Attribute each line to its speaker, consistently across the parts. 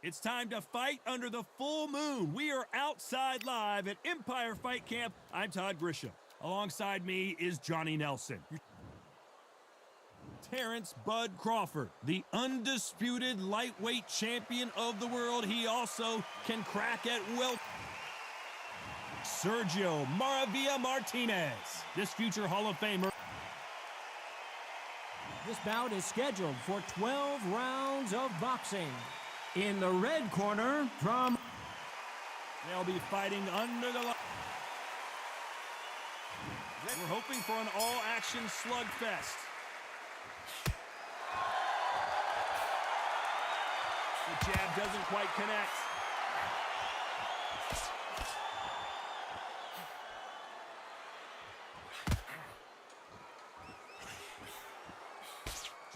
Speaker 1: It's time to fight under the full moon. We are outside live at Empire Fight Camp. I'm Todd Grisham. Alongside me is Johnny Nelson. Terrence Bud Crawford, the undisputed lightweight champion of the world. He also can crack at welter. Sergio Maravella Martinez, this future Hall of Famer.
Speaker 2: This bout is scheduled for 12 rounds of boxing. In the red corner from...
Speaker 1: They'll be fighting under the... We're hoping for an all-action slugfest. The jab doesn't quite connect.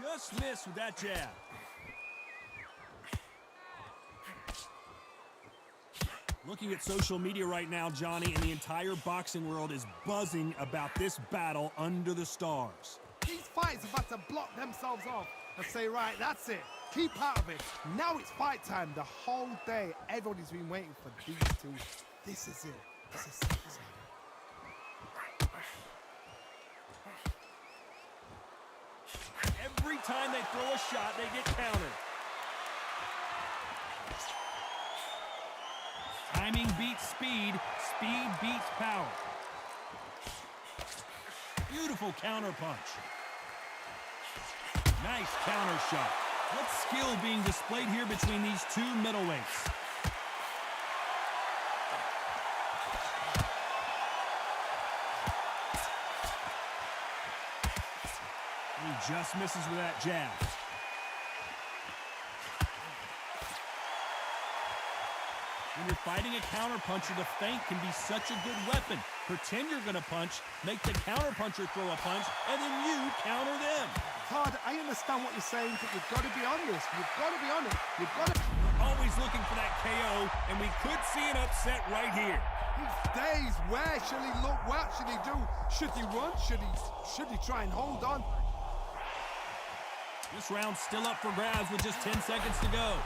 Speaker 1: Just missed with that jab. Looking at social media right now, Johnny, and the entire boxing world is buzzing about this battle under the stars.
Speaker 3: These fighters are about to block themselves off and say, right, that's it. Keep out of it. Now it's fight time. The whole day, everybody's been waiting for these two. This is it. This is it.
Speaker 1: Every time they throw a shot, they get countered. Timing beats speed, speed beats power. Beautiful counter punch. Nice counter shot. What skill being displayed here between these two middleweights. He just misses with that jab. When you're fighting a counterpuncher, the feint can be such a good weapon. Pretend you're going to punch, make the counterpuncher throw a punch, and then you counter them.
Speaker 3: Todd, I understand what you're saying, but you've got to be on this. You've got to be on it. You've got to...
Speaker 1: We're always looking for that KO, and we could see an upset right here.
Speaker 3: These days, where should he look? What should he do? Should he run? Should he try and hold on?
Speaker 1: This round's still up for grabs with just 10 seconds to go.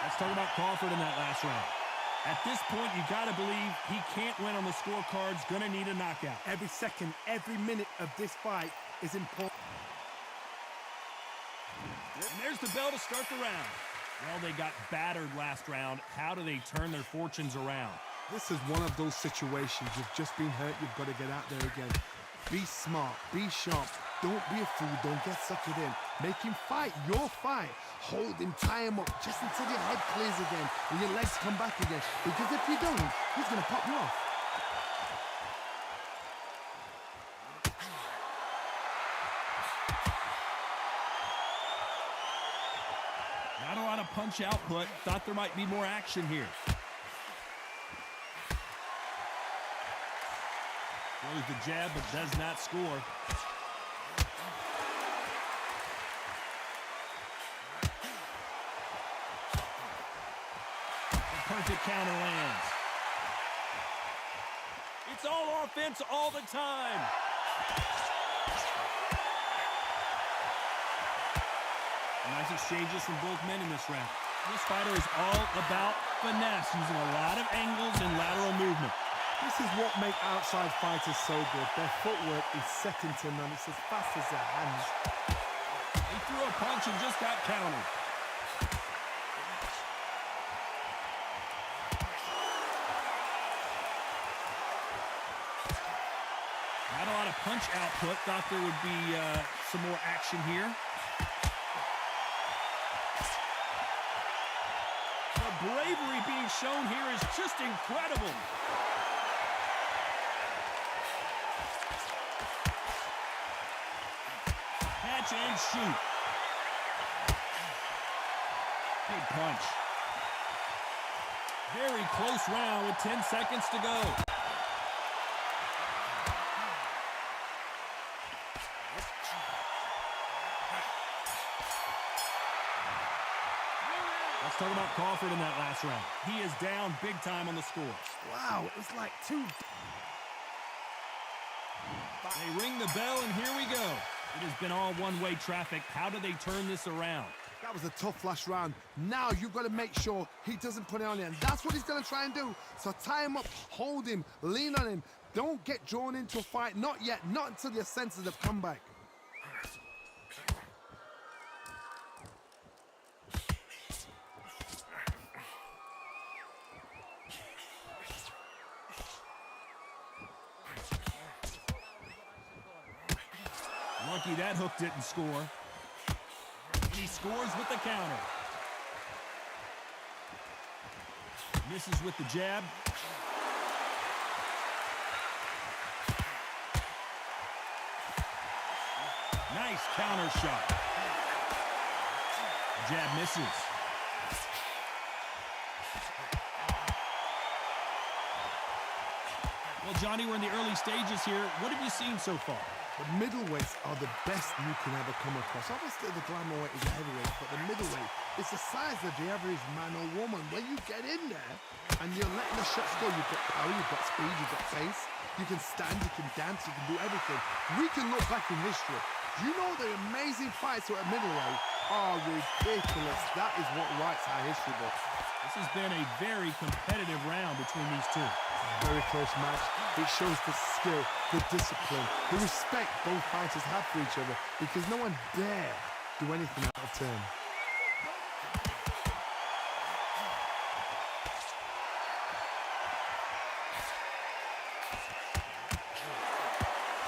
Speaker 1: Let's talk about Crawford in that last round. At this point, you got to believe he can't win on the scorecards, going to need a knockout.
Speaker 3: Every second, every minute of this fight is important.
Speaker 1: And there's the bell to start the round. Well, they got battered last round. How do they turn their fortunes around?
Speaker 3: This is one of those situations. You've just been hurt. You've got to get out there again. Be smart. Be sharp. Don't be a fool. Don't get suckered in. Make him fight your fight. Hold him, tie him up, just until your head clears again and your legs come back again. Because if you don't, he's going to pop you off.
Speaker 1: Not a lot of punch output. Thought there might be more action here. Throws the jab, but does not score. Perfect counter lands. It's all offense all the time. Nice exchanges from both men in this round. This fighter is all about finesse, using a lot of angles and lateral movement.
Speaker 3: This is what makes outside fighters so good. Their footwork is second to none. It's as fast as their hands.
Speaker 1: He threw a punch and just got countered. Not a lot of punch output. Thought there would be some more action here. The bravery being shown here is just incredible. Catch and shoot. Big punch. Very close round with 10 seconds to go. Let's talk about Crawford in that last round. He is down big time on the score.
Speaker 3: Wow, it was like two...
Speaker 1: They ring the bell, and here we go. It has been all one-way traffic. How do they turn this around?
Speaker 3: That was a tough last round. Now you've got to make sure he doesn't put it on you, and that's what he's going to try and do. So tie him up, hold him, lean on him. Don't get drawn into a fight. Not yet. Not until your senses have come back.
Speaker 1: Lucky that hook didn't score. And he scores with the counter. Misses with the jab. Nice counter shot. Jab misses. Well, Johnny, we're in the early stages here. What have you seen so far?
Speaker 3: The middleweights are the best you can ever come across. Obviously, the glamour weight is a heavyweight, but the middleweight is the size of the average man or woman. When you get in there and you're letting the shots go, you've got power, you've got speed, you've got pace. You can stand, you can dance, you can do everything. We can look back in history. You know the amazing fights at middleweight are ridiculous. That is what writes our history books.
Speaker 1: This has been a very competitive round between these two.
Speaker 3: Very close match. It shows the skill, the discipline, the respect both fighters have for each other, because no one dare do anything out of turn.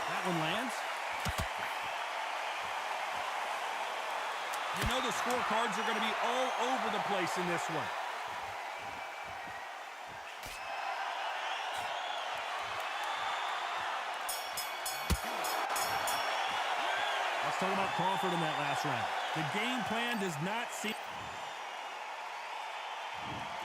Speaker 1: That one lands. You know the scorecards are going to be all over the place in this one. Let's talk about Crawford in that last round. The game plan does not seem...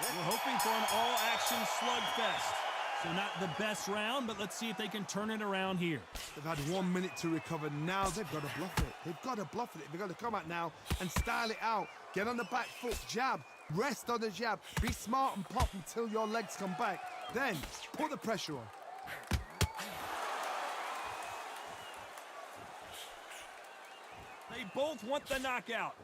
Speaker 1: We're hoping for an all-action slugfest. So not the best round, but let's see if they can turn it around here.
Speaker 3: They've had 1 minute to recover. Now they've got to bluff it. They've got to bluff it. They've got to come out now and style it out. Get on the back foot, jab, rest on the jab. Be smart and pop until your legs come back. Then put the pressure on.
Speaker 1: They both want the knockout.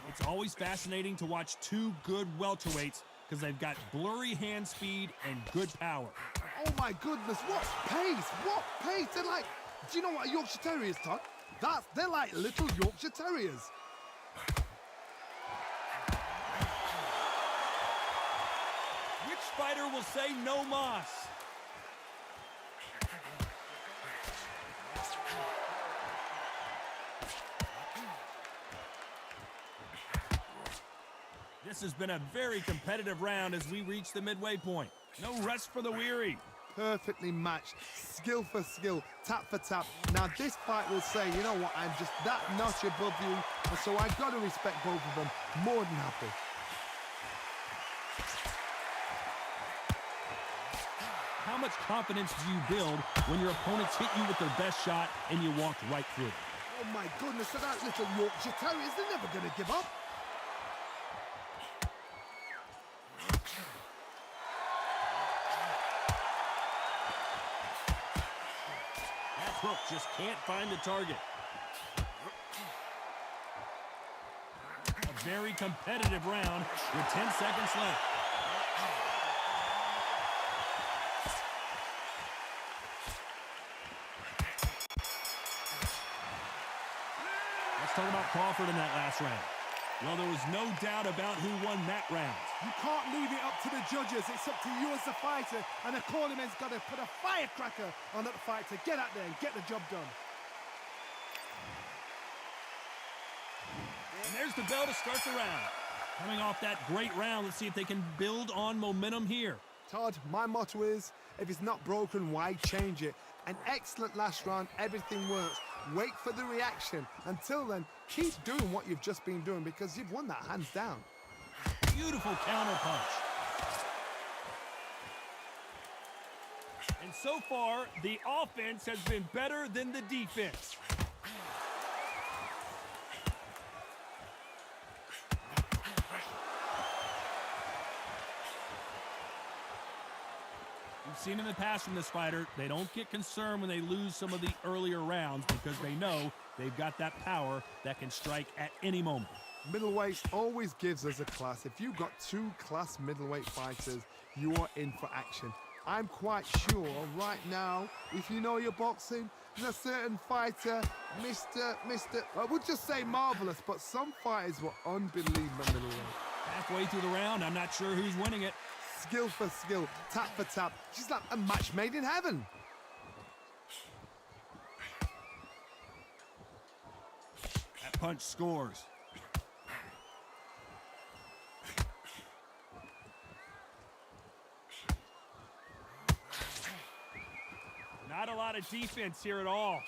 Speaker 1: It's always fascinating to watch two good welterweights because they've got blurry hand speed and good power.
Speaker 3: Oh my goodness, what pace, what pace. They're like, do you know what a Yorkshire Terrier is, Todd? They're like little Yorkshire Terriers.
Speaker 1: Which fighter will say no mas? This has been a very competitive round as we reach the midway point. No rest for the weary.
Speaker 3: Perfectly matched, skill for skill, tap for tap. Now this fight will say, you know what, I'm just that notch above you, and so I've got to respect both of them. More than happy.
Speaker 1: How much confidence do you build when your opponents hit you with their best shot and you walk right through it?
Speaker 3: Oh my goodness, so that little Yorkshire Terriers, they're never going to give up.
Speaker 1: Hook just can't find the target. A very competitive round with 10 seconds left. Let's talk about Crawford in that last round. Well, there was no doubt about who won that round.
Speaker 3: You can't leave it up to the judges. It's up to you as the fighter. And the cornerman's got to put a firecracker on that fight to get out there and get the job done.
Speaker 1: And there's the bell to start the round. Coming off that great round, let's see if they can build on momentum here.
Speaker 3: Todd, my motto is, if it's not broken, why change it? An excellent last round. Everything works. Wait for the reaction. Until then, keep doing what you've just been doing because you've won that hands down.
Speaker 1: Beautiful counter punch. And so far, the offense has been better than the defense. We've seen in the past from this fighter, they don't get concerned when they lose some of the earlier rounds because they know they've got that power that can strike at any moment.
Speaker 3: Middleweight always gives us a class. If you've got two class middleweight fighters, you are in for action. I'm quite sure right now, if you know your boxing, there's a certain fighter, Mr. I would just say marvelous, but some fighters were unbelievable middleweight.
Speaker 1: Halfway through the round, I'm not sure who's winning it.
Speaker 3: Skill for skill, tap for tap. She's like a match made in heaven.
Speaker 1: That punch scores. Not a lot of defense here at all.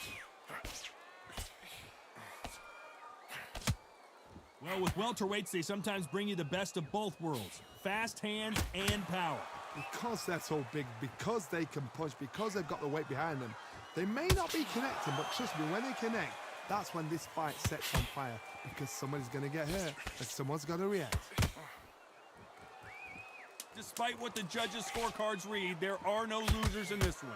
Speaker 1: Well, with welterweights, they sometimes bring you the best of both worlds. Fast hands and power.
Speaker 3: Because they're so big, because they can punch, because they've got the weight behind them, they may not be connecting, but trust me, when they connect, that's when this fight sets on fire, because somebody's going to get hurt and someone's got to react.
Speaker 1: Despite what the judges' scorecards read, there are no losers in this one.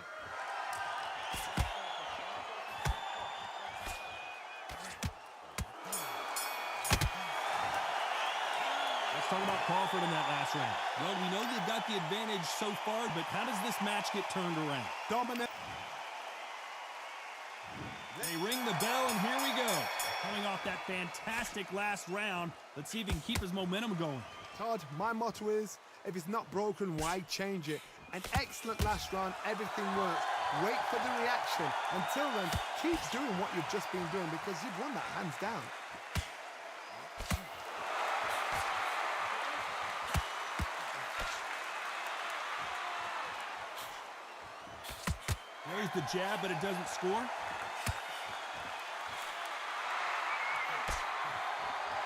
Speaker 1: Talk about Crawford in that last round. Well, we know they've got the advantage so far, but how does this match get turned around?
Speaker 3: Dominant.
Speaker 1: They ring the bell, and here we go. Coming off that fantastic last round, let's see if he can keep his momentum going.
Speaker 3: Todd, my motto is, if it's not broken, why change it? An excellent last round, everything works. Wait for the reaction. Until then, keep doing what you've just been doing because you've won that hands down.
Speaker 1: There's the jab, but it doesn't score.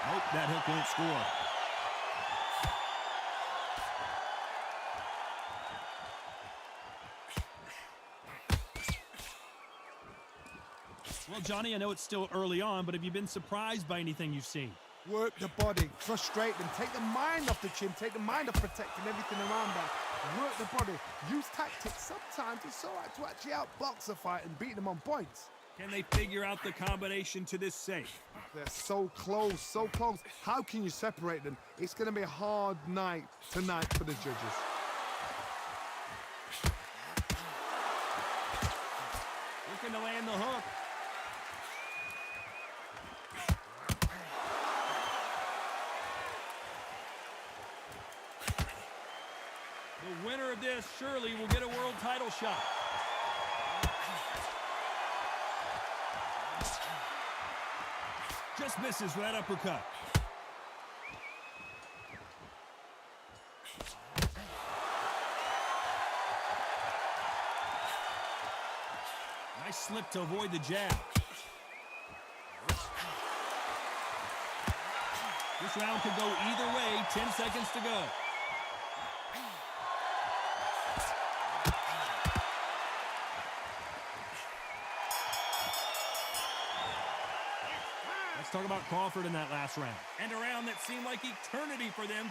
Speaker 1: Nope, that hook won't score. Well, Johnny, I know it's still early on, but have you been surprised by anything you've seen?
Speaker 3: Work the body, frustrate them, take the mind off the chin, take the mind off protecting everything around that. Work the body, use tactics. Sometimes it's all right to actually outbox a fight and beat them on points.
Speaker 1: Can they figure out the combination to this safe?
Speaker 3: They're so close, so close. How can you separate them? It's going to be a hard night tonight for the judges.
Speaker 1: Looking to land the hook. The winner of this surely will get a world title shot. Just misses with that uppercut. Nice slip to avoid the jab. This round could go either way. 10 seconds to go. Let's talk about Crawford in that last round. And a round that seemed like eternity for them.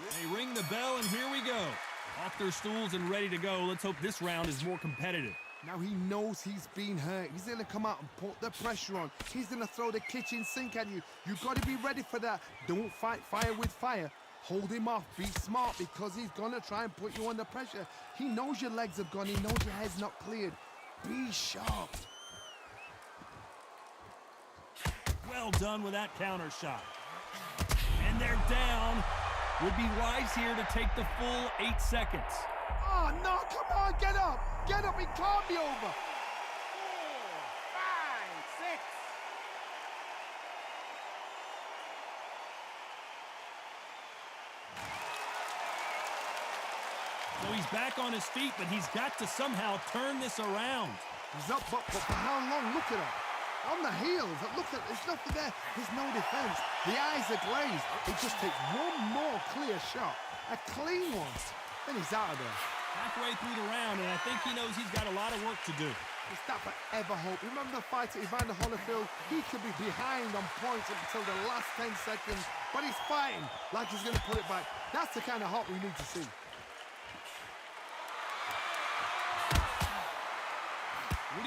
Speaker 1: They ring the bell, and here we go. Off their stools and ready to go. Let's hope this round is more competitive.
Speaker 3: Now he knows he's been hurt. He's going to come out and put the pressure on. He's going to throw the kitchen sink at you. You've got to be ready for that. Don't fight fire with fire. Hold him off. Be smart because he's going to try and put you under pressure. He knows your legs have gone. He knows your head's not cleared. Be sharp.
Speaker 1: Well done with that counter shot. And they're down. Would be wise here to take the full 8 seconds.
Speaker 3: Oh, no, come on, get up. Get up, it can't be over. 4, 5, 6.
Speaker 1: So he's back on his feet, but he's got to somehow turn this around.
Speaker 3: He's up, but for how long? Look at her. On the heels, look at, there's nothing there. There's no defense. The eyes are glazed. It just takes one more clear shot. A clean one. Then he's out of there.
Speaker 1: Halfway through the round, and I think he knows he's got a lot of work to do.
Speaker 3: Is that forever hope? Remember the fight at Evander Holyfield? He could be behind on points until the last 10 seconds, but he's fighting like he's going to pull it back. That's the kind of hope we need to see.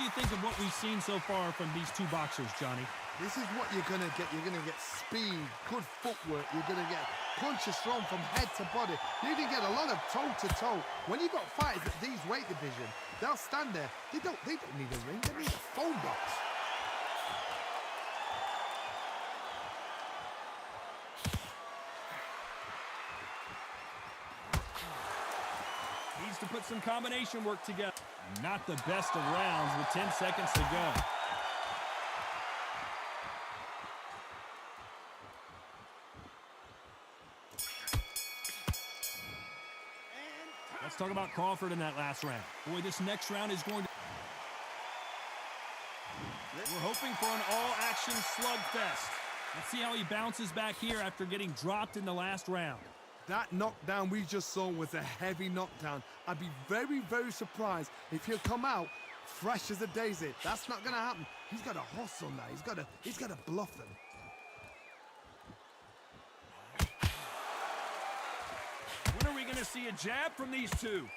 Speaker 1: do you think of what we've seen so far from these two boxers, Johnny?
Speaker 3: This is what you're going to get. You're going to get speed, good footwork. You're going to get punches thrown from head to body. You're going to get a lot of toe-to-toe. When you've got fighters at these weight division, they'll stand there. They don't need a ring. They need a phone box.
Speaker 1: Needs to put some combination work together. Not the best of rounds with 10 seconds to go. Let's talk about Crawford in that last round. Boy, this next round is going to... We're hoping for an all-action slugfest. Let's see how he bounces back here after getting dropped in the last round.
Speaker 3: That knockdown we just saw was a heavy knockdown. I'd be very, very surprised if he'll come out fresh as a daisy. That's not going to happen. He's got to hustle now. He's got to bluff them.
Speaker 1: When are we going to see a jab from these two?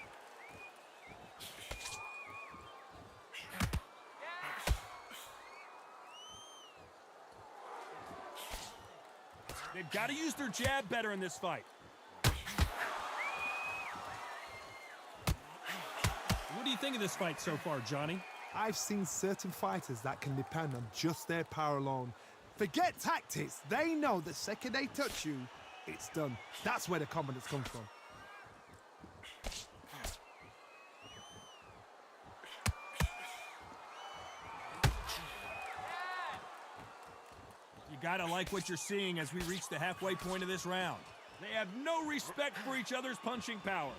Speaker 1: They've got to use their jab better in this fight. What do you think of this fight so far, Johnny?
Speaker 3: I've seen certain fighters that can depend on just their power alone. Forget tactics. They know the second they touch you, it's done. That's where the confidence comes from.
Speaker 1: You gotta like what you're seeing as we reach the halfway point of this round. They have no respect for each other's punching power.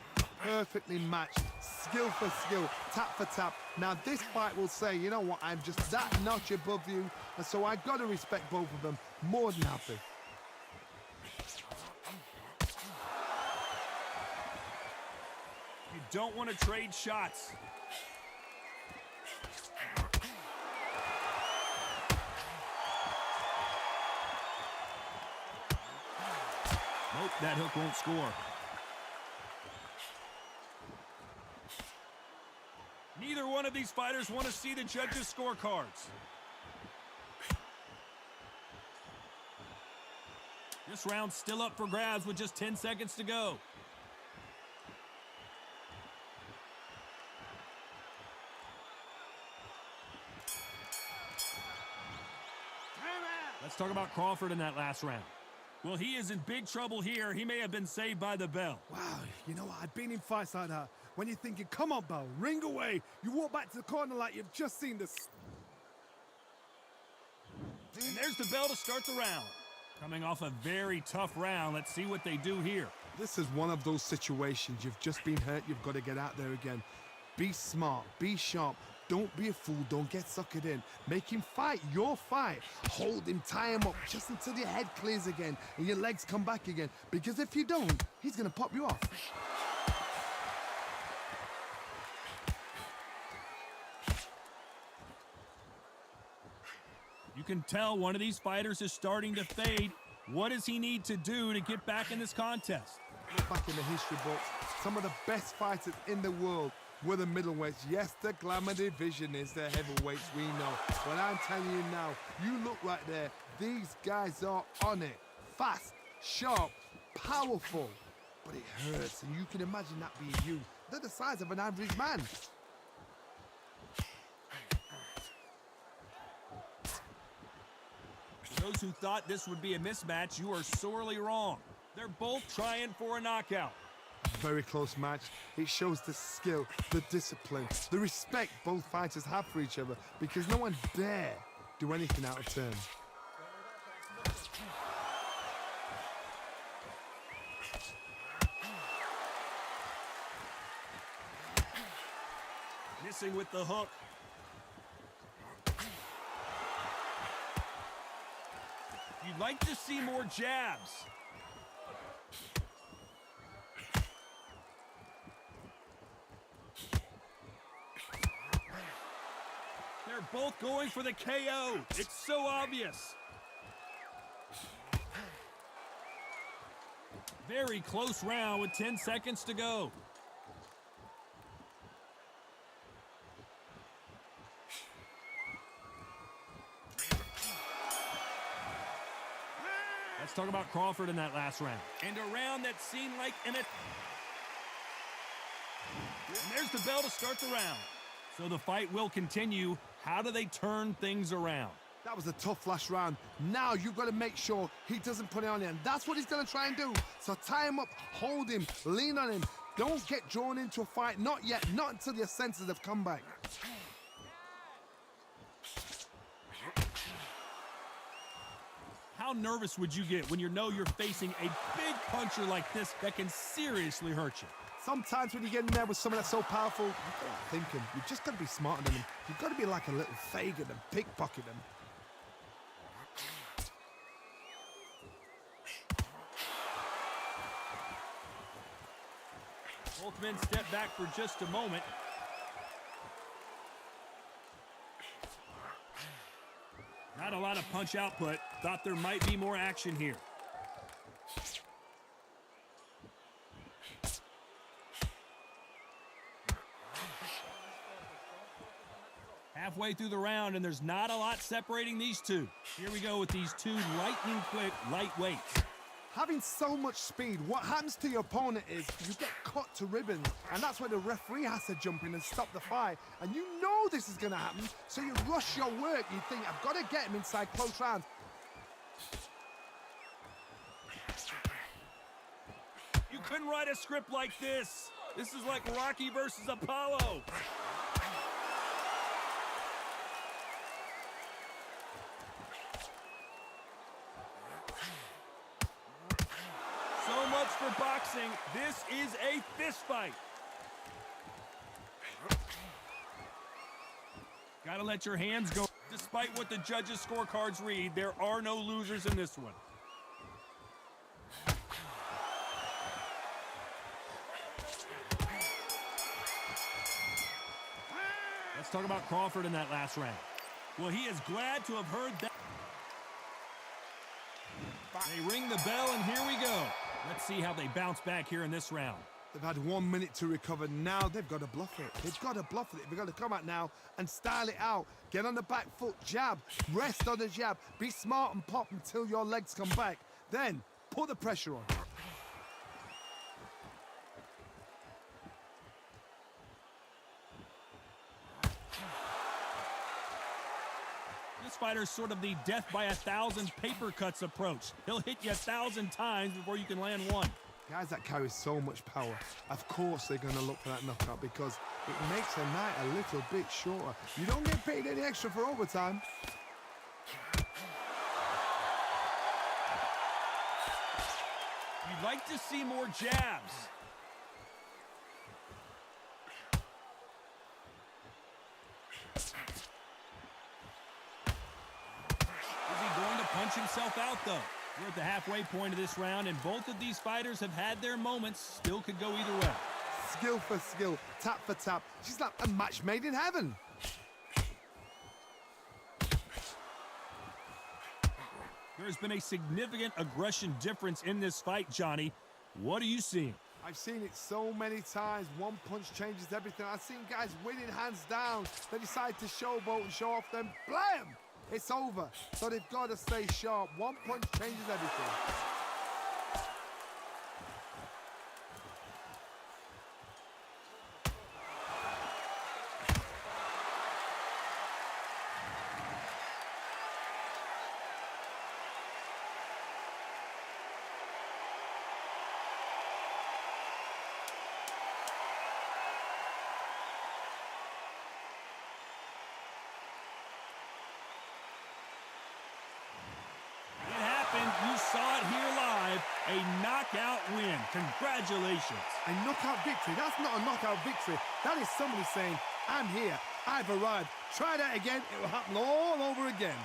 Speaker 3: Perfectly matched, skill for skill, tap for tap. Now this fight will say, you know what, I'm just that notch above you, and so I've got to respect both of them more than happy.
Speaker 1: You don't want to trade shots. Nope, that hook won't score. Neither one of these fighters want to see the judges' scorecards. This round's still up for grabs with just 10 seconds to go. Let's talk about Crawford in that last round. Well, he is in big trouble here. He may have been saved by the bell.
Speaker 3: Wow, you know what? I've been in fights like that. When you're thinking, come on, Bell, ring away. You walk back to the corner like you've just seen this.
Speaker 1: And there's the bell to start the round. Coming off a very tough round, let's see what they do here.
Speaker 3: This is one of those situations. You've just been hurt. You've got to get out there again. Be smart. Be sharp. Don't be a fool. Don't get suckered in. Make him fight your fight. Hold him, tie him up just until your head clears again and your legs come back again. Because if you don't, he's going to pop you off.
Speaker 1: You can tell one of these fighters is starting to fade. What does he need to do to get back in this contest?
Speaker 3: Look back in the history books. Some of the best fighters in the world were the middleweights. Yes, the glamour division is the heavyweights, we know. But I'm telling you now, you look right there. These guys are on it. Fast, sharp, powerful. But it hurts, and you can imagine that being you. They're the size of an average man.
Speaker 1: Those who thought this would be a mismatch, you are sorely wrong. They're both trying for a knockout.
Speaker 3: Very close match. It shows the skill, the discipline, the respect both fighters have for each other, because no one dare do anything out of turn.
Speaker 1: Missing with the hook. You'd like to see more jabs. They're both going for the KO. It's so obvious. Very close round with 10 seconds to go. Let's talk about Crawford in that last round. And a round that seemed like And there's the bell to start the round. So the fight will continue. How do they turn things around?
Speaker 3: That was a tough last round. Now you've got to make sure he doesn't put it on you, and that's what he's going to try and do. So tie him up, hold him, lean on him. Don't get drawn into a fight. Not yet. Not until your senses have come back.
Speaker 1: How nervous would you get when you know you're facing a big puncher like this that can seriously hurt you?
Speaker 3: Sometimes when you get in there with someone that's so powerful, you've got to thinking. You've just got to be smarter than him. You've got to be like a little Fagin and pickpocket him.
Speaker 1: Both men step back for just a moment. Not a lot of punch output. Thought there might be more action here. Halfway through the round, and there's not a lot separating these two. Here we go with these two lightning-quick lightweights.
Speaker 3: Having so much speed, what happens to your opponent is you get cut to ribbons, and that's where the referee has to jump in and stop the fight. And you know this is going to happen, so you rush your work. You think, I've got to get him inside close rounds.
Speaker 1: You couldn't write a script like this. This is like Rocky versus Apollo. So much for boxing. This is a fist fight. Gotta let your hands go. Despite what the judges' scorecards read, there are no losers in this one. Let's talk about Crawford in that last round. Well, he is glad to have heard that. They ring the bell, and here we go. Let's see how they bounce back here in this round.
Speaker 3: They've had 1 minute to recover. Now they've got to bluff it. They've got to bluff it. They've got to come out now and style it out. Get on the back foot, jab, rest on the jab. Be smart and pop until your legs come back. Then put the pressure on.
Speaker 1: This fighter's sort of the death by 1,000 paper cuts approach. He'll hit you 1,000 times before you can land one.
Speaker 3: Guys that carry so much power, of course they're going to look for that knockout because it makes a night a little bit shorter. You don't get paid any extra for overtime.
Speaker 1: You'd like to see more jabs. Is he going to punch himself out, though? We're at the halfway point of this round, and both of these fighters have had their moments. Still could go either way.
Speaker 3: Skill for skill, tap for tap. She's like a match made in heaven.
Speaker 1: There's been a significant aggression difference in this fight, Johnny. What are you seeing?
Speaker 3: I've seen it so many times. One punch changes everything. I've seen guys winning hands down. They decide to showboat and show off them. Blam! It's over. So they've got to stay sharp. One punch changes everything.
Speaker 1: You saw it here live, a knockout win. Congratulations.
Speaker 3: A knockout victory. That's not a knockout victory. That is somebody saying, I'm here, I've arrived. Try that again, it will happen all over again.